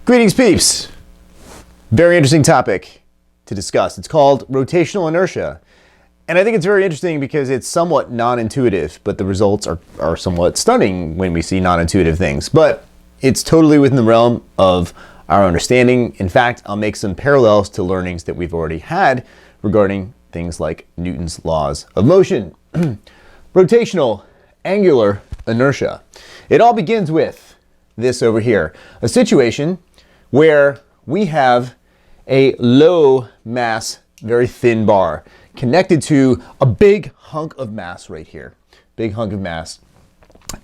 Greetings, peeps. Very interesting topic to discuss. It's called rotational inertia. And I think it's very interesting because it's somewhat non-intuitive, but the results are somewhat stunning when we see non-intuitive things. But it's totally within the realm of our understanding. In fact, I'll make some parallels to learnings that we've already had regarding things like Newton's laws of motion. Rotational angular inertia. It all begins with this over here, a situation where we have a low mass, very thin bar connected to a big hunk of mass right here, big hunk of mass.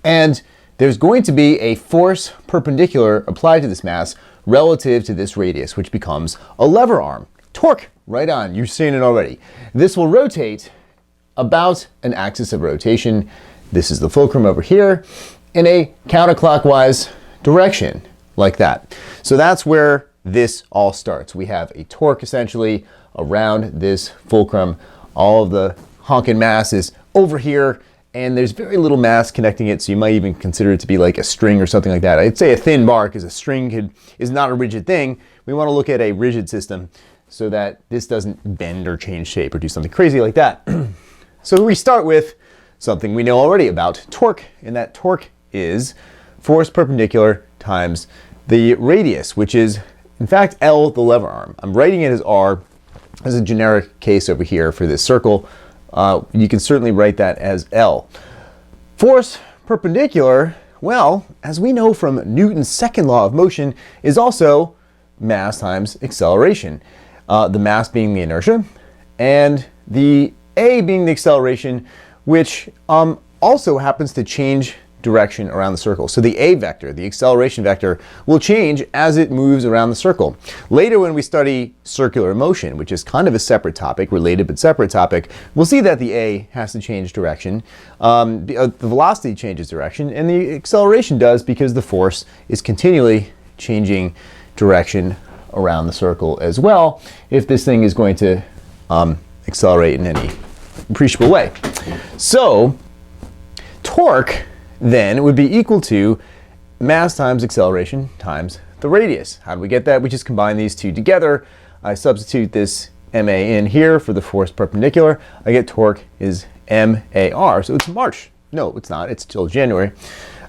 And there's going to be a force perpendicular applied to this mass relative to this radius, which becomes a lever arm. Torque, right on, you've seen it already. This will rotate about an axis of rotation. This is the fulcrum over here in a counterclockwise direction, like that. So that's where this all starts. We have a torque essentially around this fulcrum. All of the honking mass is over here, and there's very little mass connecting it, so you might even consider it to be like a string or something like that. I'd say a thin bar because a string is not a rigid thing. We want to look at a rigid system so that this doesn't bend or change shape or do something crazy like that. So we start with something we know already about torque, and that torque is force perpendicular times the radius, which is in fact L, the lever arm. I'm writing it as R as a generic case over here for this circle. You can certainly write that as L. Force perpendicular, well, as we know from Newton's second law of motion, is also mass times acceleration. The mass being the inertia, and the A being the acceleration, which also happens to change direction around the circle. So the A vector, the acceleration vector, will change as it moves around the circle. Later when we study circular motion, which is kind of a separate topic, related but separate topic, we'll see that the A has to change direction. The velocity changes direction, and the acceleration does because the force is continually changing direction around the circle as well, if this thing is going to accelerate in any appreciable way. So torque then would be equal to mass times acceleration times the radius. How do we get that? We just combine these two together. I substitute this MA in here for the force perpendicular. I get torque is MAR. So it's March. No, it's not. It's still January.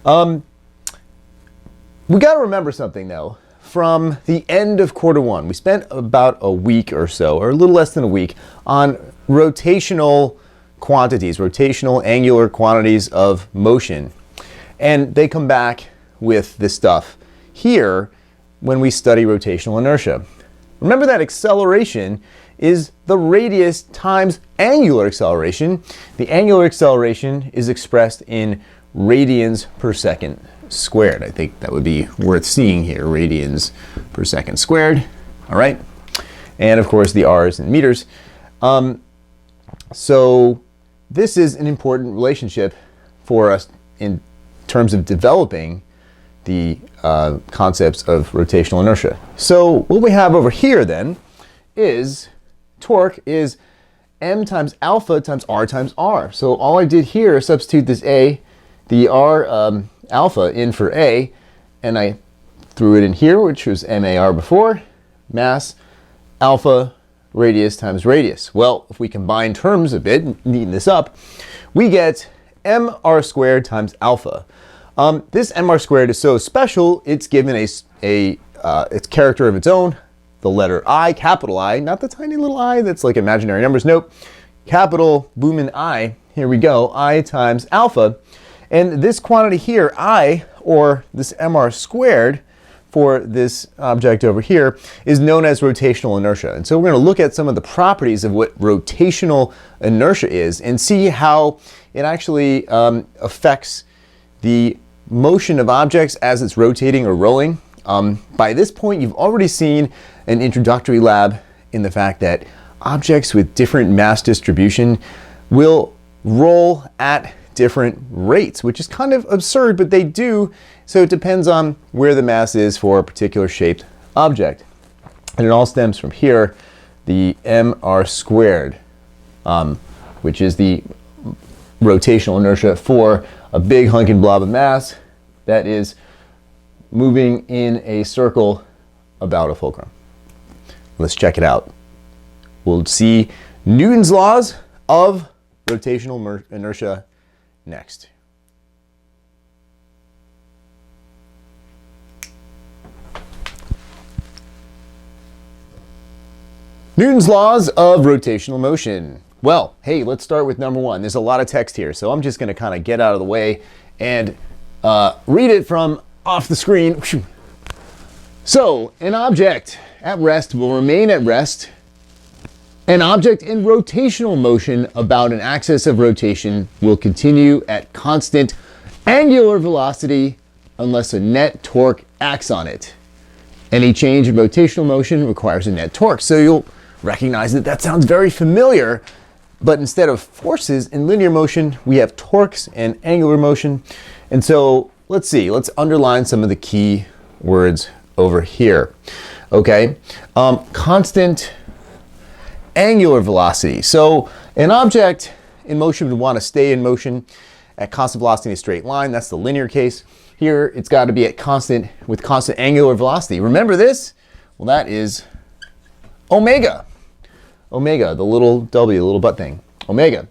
We got to remember something though. From the end of quarter one, we spent about a week or so, or a little less than a week, on rotational quantities, rotational angular quantities of motion. And they come back with this stuff here when we study rotational inertia. Remember that acceleration is the radius times angular acceleration. The angular acceleration is expressed in radians per second squared. I think that would be worth seeing here, radians per second squared. All right. And of course the R is in meters. So this is an important relationship for us in terms of developing the concepts of rotational inertia. So what we have over here then is torque is m times alpha times r times r. So all I did here is substitute this A, the r alpha in for A, and I threw it in here, which was MAR before, mass, alpha, radius times radius. Well, if we combine terms a bit, neaten this up, we get mr squared times alpha. This mr squared is so special, it's given its character of its own, the letter I, capital I, not the tiny little I that's like imaginary numbers, nope, capital booming I, here we go, I times alpha. And this quantity here, I, or this mr squared, for this object over here, is known as rotational inertia. And so we're going to look at some of the properties of what rotational inertia is and see how it actually affects the motion of objects as it's rotating or rolling. By this point, you've already seen an introductory lab in the fact that objects with different mass distribution will roll at different rates, which is kind of absurd, but they do. So it depends on where the mass is for a particular shaped object. And it all stems from here, the mr squared, which is the rotational inertia for a big hunking blob of mass that is moving in a circle about a fulcrum. Let's check it out. We'll see Newton's laws of rotational inertia next. Newton's laws of rotational motion. Well, hey, let's start with number one. There's a lot of text here, so I'm just going to kind of get out of the way and read it from off the screen. So, an object at rest will remain at rest. An object in rotational motion about an axis of rotation will continue at constant angular velocity unless a net torque acts on it. Any change in rotational motion requires a net torque. So you'll recognize that sounds very familiar, but instead of forces in linear motion, we have torques and angular motion. And so let's see, let's underline some of the key words over here. Okay, constant angular velocity. So an object in motion would want to stay in motion at constant velocity in a straight line. That's the linear case. Here, it's got to be at constant angular velocity. Remember this? Well, that is omega. Omega, the little w, the little butt thing. Omega.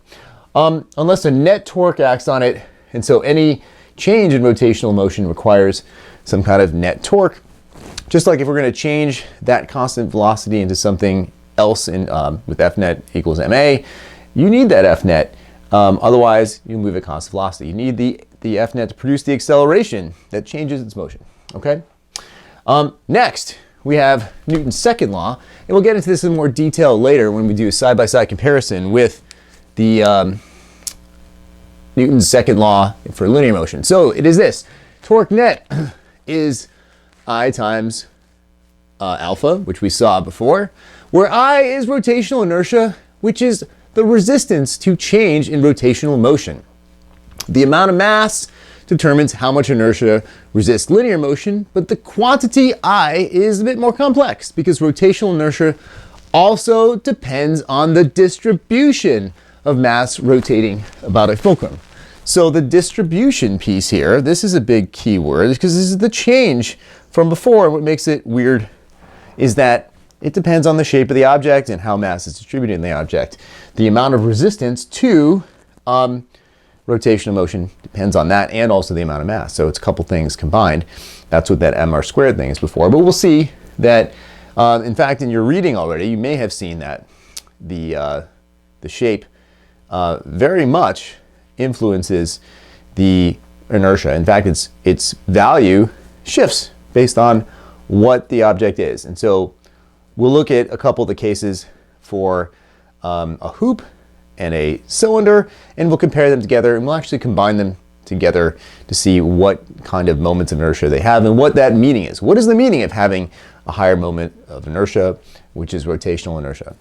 Unless a net torque acts on it, and so any change in rotational motion requires some kind of net torque. Just like if we're going to change that constant velocity into something else with F net equals ma, you need that F net. Otherwise, you move at constant velocity. You need the F net to produce the acceleration that changes its motion. Okay. Next, we have Newton's second law, and we'll get into this in more detail later when we do a side-by-side comparison with the Newton's second law for linear motion. So it is this: torque net is I times alpha, which we saw before, where I is rotational inertia, which is the resistance to change in rotational motion. The amount of mass determines how much inertia resists linear motion, but the quantity I is a bit more complex because rotational inertia also depends on the distribution of mass rotating about a fulcrum. So the distribution piece here, this is a big key word because this is the change from before. What makes it weird is that it depends on the shape of the object and how mass is distributed in the object. The amount of resistance to rotational motion depends on that, and also the amount of mass. So it's a couple things combined. That's what that mr squared thing is before. But we'll see that, in fact, in your reading already, you may have seen that the shape very much influences the inertia. In fact, its value shifts based on what the object is. And so we'll look at a couple of the cases for a hoop and a cylinder, and we'll compare them together, and we'll actually combine them together to see what kind of moments of inertia they have and what that meaning is. What is the meaning of having a higher moment of inertia, which is rotational inertia?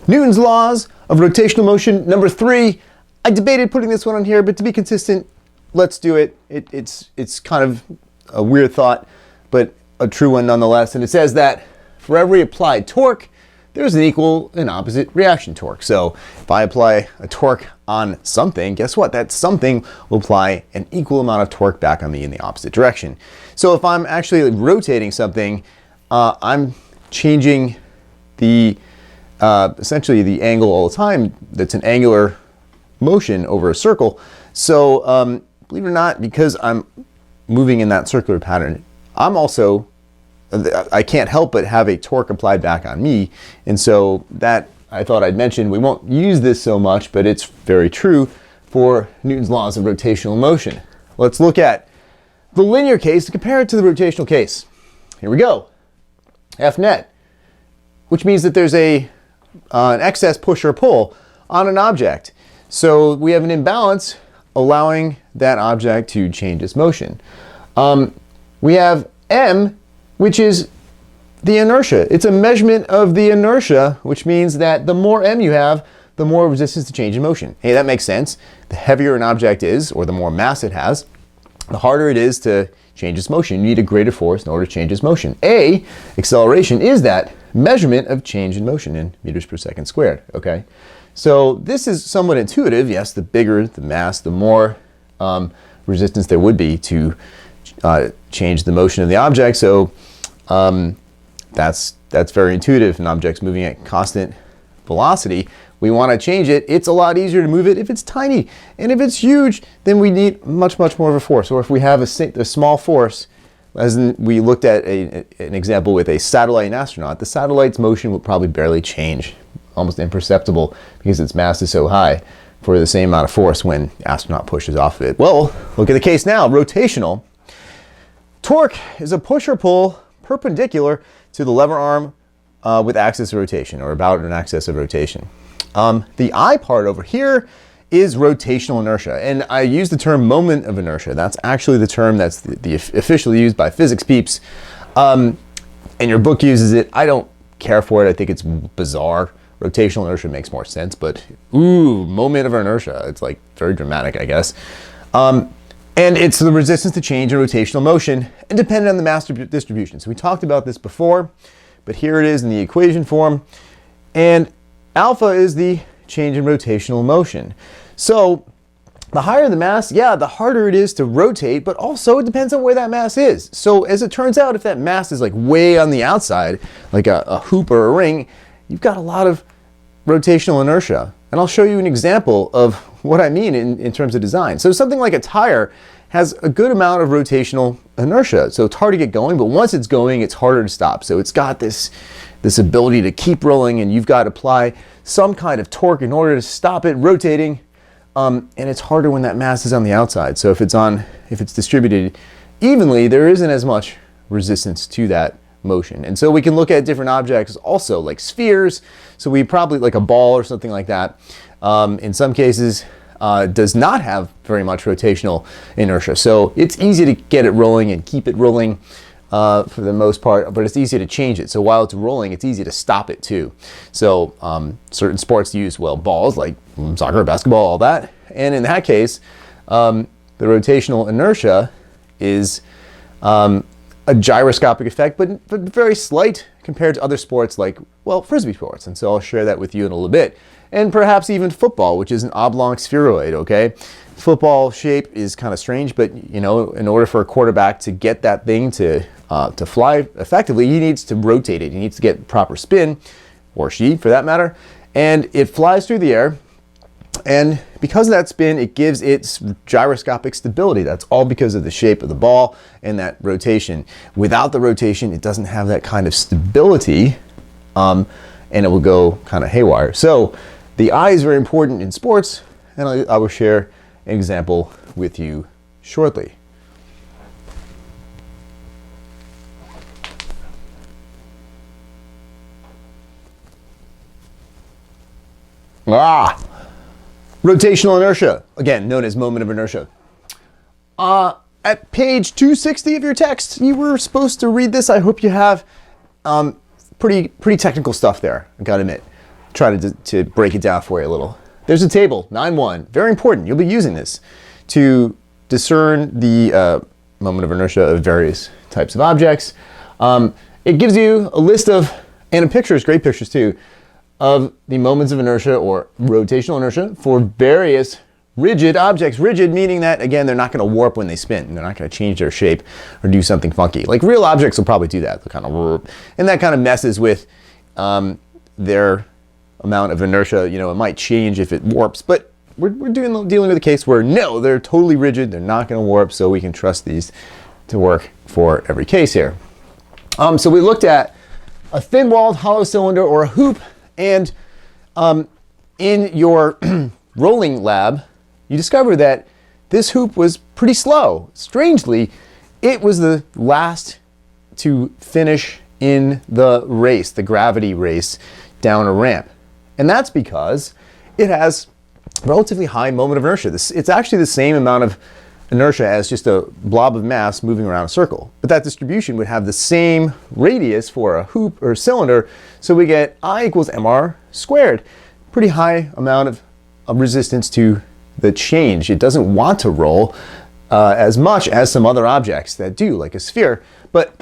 Newton's laws of rotational motion, number 3. I debated putting this one on here, but to be consistent, let's do it. It's kind of a weird thought, but a true one nonetheless. And it says that for every applied torque, there's an equal and opposite reaction torque. So if I apply a torque on something, guess what? That something will apply an equal amount of torque back on me in the opposite direction. So if I'm actually rotating something, I'm changing the essentially the angle all the time. That's an angular motion over a circle. So believe it or not, because I'm moving in that circular pattern, I can't help but have a torque applied back on me. And so that I thought I'd mention. We won't use this so much, but it's very true for Newton's laws of rotational motion. Let's look at the linear case to compare it to the rotational case. Here we go. F net, which means that there's an excess push or pull on an object. So we have an imbalance allowing that object to change its motion. We have M, which is the inertia. It's a measurement of the inertia, which means that the more M you have, the more resistance to change in motion. Hey, that makes sense. The heavier an object is, or the more mass it has, the harder it is to change its motion. You need a greater force in order to change its motion. A, acceleration, is that measurement of change in motion in meters per second squared, okay? So this is somewhat intuitive. Yes, the bigger the mass, the more resistance there would be to change the motion of the object. So that's very intuitive. An object's moving at constant velocity. We want to change it. It's a lot easier to move it if it's tiny. And if it's huge, then we need much more of a force. Or if we have a small force, as we looked at an example with a satellite and astronaut, the satellite's motion will probably barely change, almost imperceptible, because its mass is so high for the same amount of force when the astronaut pushes off of it. Well, look at the case now, rotational. Torque is a push or pull perpendicular to the lever arm with axis of rotation, or about an axis of rotation. The I part over here is rotational inertia, and I use the term moment of inertia. That's actually the term that's the officially used by physics peeps, and your book uses it. I don't care for it. I think it's bizarre. Rotational inertia makes more sense, but ooh, moment of inertia. It's like very dramatic, I guess. And it's the resistance to change in rotational motion and dependent on the mass distribution. So we talked about this before, but here it is in the equation form. And alpha is the change in rotational motion. So the higher the mass, yeah, the harder it is to rotate, but also it depends on where that mass is. So as it turns out, if that mass is like way on the outside, like a hoop or a ring, you've got a lot of rotational inertia. And I'll show you an example of what I mean in terms of design. So something like a tire has a good amount of rotational inertia. So it's hard to get going, but once it's going, it's harder to stop. So it's got this ability to keep rolling, and you've got to apply some kind of torque in order to stop it rotating. And it's harder when that mass is on the outside. So if it's distributed evenly, there isn't as much resistance to that motion. And so we can look at different objects also, like spheres. So we probably, like a ball or something like that, in some cases does not have very much rotational inertia. So it's easy to get it rolling and keep it rolling for the most part, but it's easy to change it. So while it's rolling, it's easy to stop it too. So certain sports use, well, balls like soccer, basketball, all that. And in that case, the rotational inertia is a gyroscopic effect, but very slight compared to other sports like, well, frisbee sports. And so I'll share that with you in a little bit. And perhaps even football, which is an oblong spheroid, okay? Football shape is kind of strange, but you know, in order for a quarterback to get that thing to fly effectively, he needs to rotate it. He needs to get proper spin, or she for that matter, and it flies through the air. And because of that spin, it gives it gyroscopic stability. That's all because of the shape of the ball and that rotation. Without the rotation, it doesn't have that kind of stability, and it will go kind of haywire. So the eye is very important in sports, and I will share an example with you shortly. Rotational inertia, again known as moment of inertia. At page 260 of your text, you were supposed to read this. I hope you have. Pretty technical stuff there, I gotta admit. Try to break it down for you a little. There's a table, 9.1, very important. You'll be using this to discern the moment of inertia of various types of objects. It gives you a list of, and pictures, great pictures too, of the moments of inertia or rotational inertia for various rigid objects. Rigid meaning that, again, they're not going to warp when they spin. They're not going to change their shape or do something funky. Like real objects will probably do that. They'll kind of warp. And that kind of messes with their amount of inertia. You know, it might change if it warps, but we're dealing with a case where no, they're totally rigid. They're not going to warp, so we can trust these to work for every case here. So we looked at a thin-walled hollow cylinder or a hoop, and in your rolling lab, you discovered that this hoop was pretty slow. Strangely, it was the last to finish in the race, the gravity race down a ramp. And that's because it has relatively high moment of inertia. It's actually the same amount of inertia as just a blob of mass moving around a circle. But that distribution would have the same radius for a hoop or cylinder, so we get I equals mr squared. Pretty high amount of resistance to the change. It doesn't want to roll. as much as some other objects that do, like a sphere. But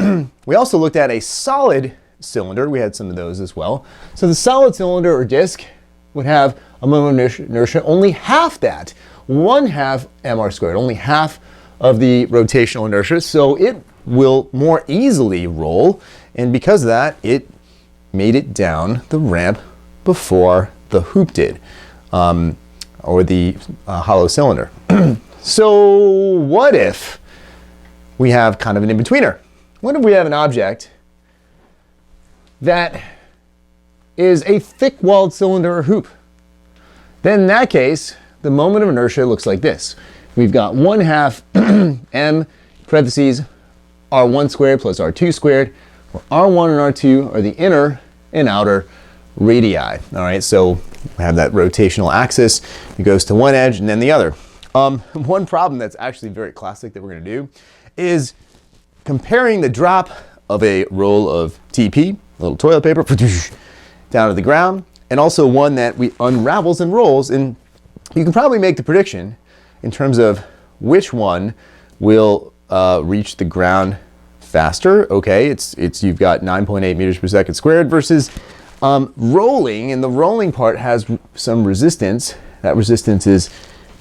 we also looked at a solid cylinder. We had some of those as well. So the solid cylinder or disk would have a moment of inertia only half that, 1/2 mr squared, only half of the rotational inertia. So it will more easily roll, and because of that, it made it down the ramp before the hoop did, or the hollow cylinder. So what if we have kind of an in-betweener? What if we have an object that is a thick-walled cylinder or hoop? Then in that case, the moment of inertia looks like this. We've got 1/2 m parentheses r1 squared plus r2 squared, where r1 and r2 are the inner and outer radii. All right, so we have that rotational axis. It goes to one edge and then the other. One problem that's actually very classic that we're going to do is comparing the drop of a roll of TP, a little toilet paper, down to the ground, and also one that we unravels and rolls. And you can probably make the prediction in terms of which one will reach the ground faster. Okay, you've got 9.8 meters per second squared versus rolling, and the rolling part has some resistance. That resistance is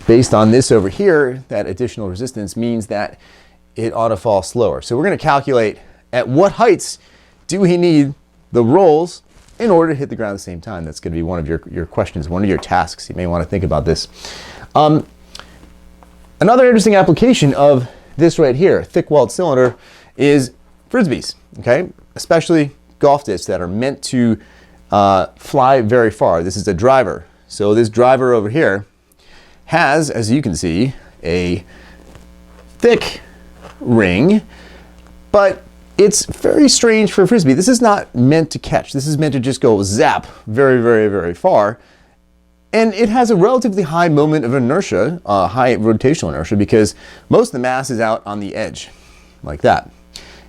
based on this over here. That additional resistance means that it ought to fall slower. So we're going to calculate at what heights do we need the rolls in order to hit the ground at the same time. That's going to be one of your questions, one of your tasks. You may want to think about this. Another interesting application of this right here, thick-walled cylinder, is frisbees, okay? Especially golf discs that are meant to fly very far. This is a driver. So this driver over here has, as you can see, a thick ring, but it's very strange for a frisbee. This is not meant to catch. This is meant to just go zap very, very, very far. And it has a relatively high moment of inertia, high rotational inertia, because most of the mass is out on the edge, like that.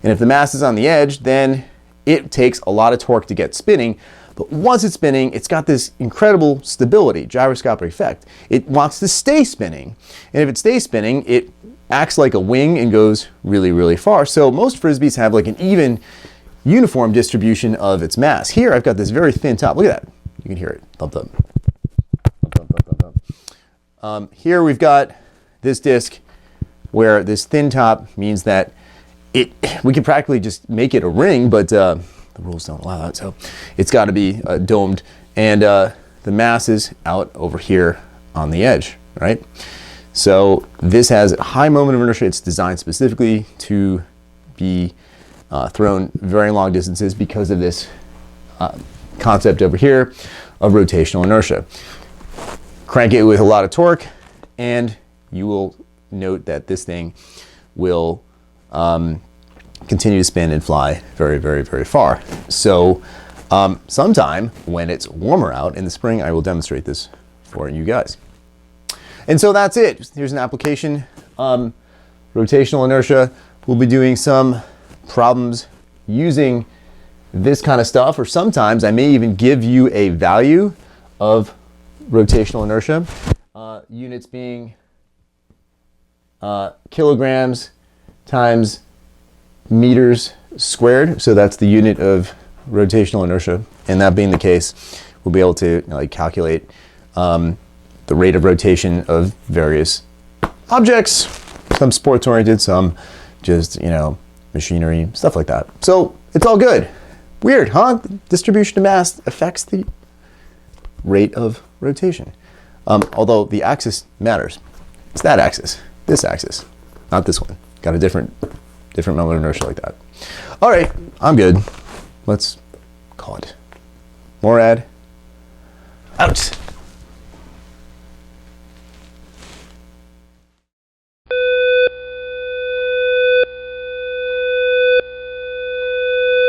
And if the mass is on the edge, then it takes a lot of torque to get spinning. But once it's spinning, it's got this incredible stability, gyroscopic effect. It wants to stay spinning. And if it stays spinning, it acts like a wing and goes really, really far. So most frisbees have like an even, uniform distribution of its mass. Here, I've got this very thin top. Look at that. You can hear it. Thump, thump. Thump, thump, thump, thump, thump. Here we've got this disc where this thin top means that we could practically just make it a ring, but the rules don't allow that. So it's got to be domed, and the mass is out over here on the edge, right? So this has a high moment of inertia. It's designed specifically to be thrown very long distances because of this concept over here of rotational inertia. Crank it with a lot of torque, and you will note that this thing will continue to spin and fly very, very, very far. So sometime when it's warmer out in the spring, I will demonstrate this for you guys. And so that's it. Here's an application. Rotational inertia. We'll be doing some problems using this kind of stuff, or sometimes I may even give you a value of rotational inertia. Units being kilograms times meters squared. So that's the unit of rotational inertia. And that being the case, we'll be able to calculate the rate of rotation of various objects, some sports oriented, some just, machinery, stuff like that. So it's all good. Weird, huh? The distribution of mass affects the rate of rotation. Although the axis matters. It's that axis, this axis, not this one. Got a different moment of inertia like that. All right, I'm good. Let's call it. Morad, out.